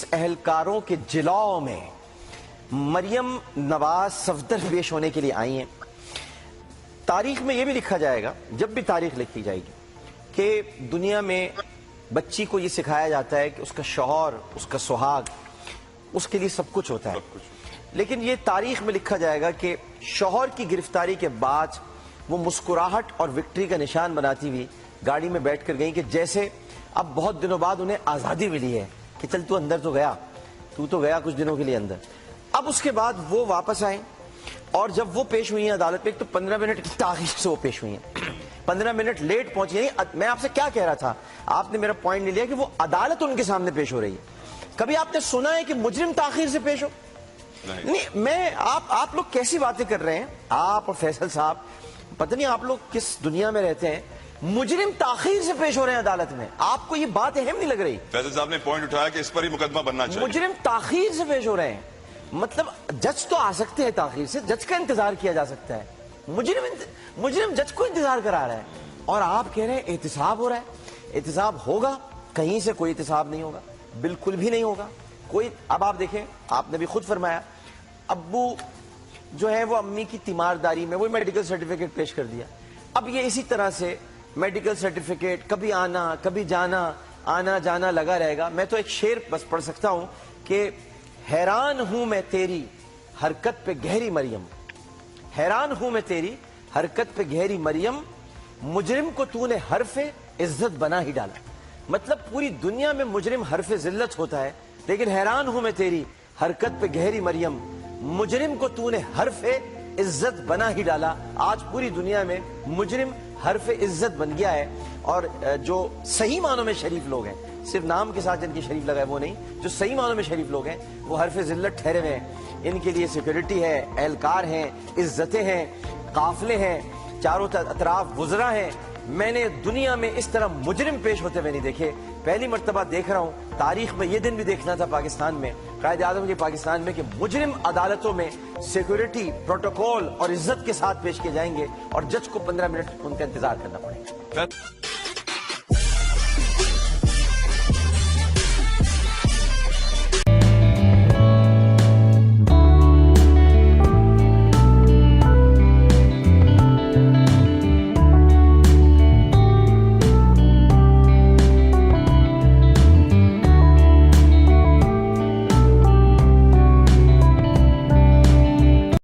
Police एहलकारों के जिलाओं में मरियम नवाज सफदर पेश होने के लिए आई हैं। तारीख में यह भी लिखा जाएगा, जब भी तारीख लिखी जाएगी, कि दुनिया में बच्ची को यह सिखाया जाता है कि उसका शौहर, उसका सुहाग, उसके लिए सब कुछ होता है। लेकिन ये तारीख में लिखा जाएगा कि शौहर की गिरफ्तारी के बाद वो मुस्कुराहट और विक्ट्री का निशान बनाती हुई गाड़ी में बैठ कर गई कि जैसे अब बहुत दिनों बाद उन्हें आज़ादी मिली है कि चल तू अंदर तो गया, तू तो गया कुछ दिनों के लिए अंदर। अब उसके बाद वो वापस आए और जब वो पेश हुई हैं अदालत में, तो 15 मिनट की ताख़ीर से वो पेश हुई हैं, 15 मिनट लेट पहुंची। यानी मैं आपसे क्या कह रहा था, आपने मेरा पॉइंट ले लिया कि वो अदालत उनके सामने पेश हो रही है। कभी आपने सुना है कि मुजरिम ताख़ीर से पेश हो? नहीं। मैं आप लोग कैसी बातें कर रहे हैं, आप और फैसल साहब, पता नहीं आप लोग किस दुनिया में रहते हैं। मुजरिम ताख़ीर से पेश हो रहे हैं अदालत में, आपको ये बात अहम नहीं लग रही? फैसल साहब ने पॉइंट उठाया कि इस पर ही मुकदमा बनना चाहिए। मुजरिम ताख़ीर से पेश हो रहे हैं, मतलब जज तो आ सकते हैं ताख़ीर से, जज का इंतजार किया जा सकता है। मुजरिम जज को इंतजार करा रहा है और आप कह रहे हैं एहतिसाब हो रहा है। एहतिसाब होगा, कहीं से कोई एहतिसाब नहीं होगा, बिल्कुल भी नहीं होगा कोई। अब आप देखें, आपने भी खुद फरमाया, अब्बू जो है वो अम्मी की तीमारदारी में वो मेडिकल सर्टिफिकेट पेश कर दिया। अब ये इसी तरह से मेडिकल सर्टिफिकेट कभी आना कभी जाना, आना जाना लगा रहेगा। मैं तो एक शेर बस पढ़ सकता हूं कि हैरान हूं मैं तेरी हरकत पे गहरी मरियम, हैरान हूं मैं तेरी हरकत पे गहरी मरियम, मुजरिम को तूने हरफे इज्जत बना ही डाला। मतलब पूरी दुनिया में मुजरिम हरफे जिल्लत होता है, लेकिन हैरान हूं मैं तेरी हरकत पे गहरी मरियम, मुजरिम को तूने हरफे इज्जत बना ही डाला। आज पूरी दुनिया में मुजरिम हरफे इज्जत बन गया है। और जो सही मानों में शरीफ लोग हैं, सिर्फ नाम के साथ जिनकी शरीफ लगा है वो नहीं, जो सही मानों में शरीफ लोग हैं वो हरफे जिल्लत ठहरे हुए हैं। इनके लिए सिक्योरिटी है, एहलकार हैं, इज्जतें हैं, काफिले हैं, चारों अतराफ वुज़रा हैं। मैंने दुनिया में इस तरह मुजरिम पेश होते हुए नहीं देखे, पहली मर्तबा देख रहा हूँ। तारीख में ये दिन भी देखना था पाकिस्तान में, कायदे आज़म के पाकिस्तान में, कि मुजरिम अदालतों में सिक्योरिटी, प्रोटोकॉल और इज्जत के साथ पेश किए जाएंगे और जज को 15 मिनट उनका इंतजार करना पड़ेगा।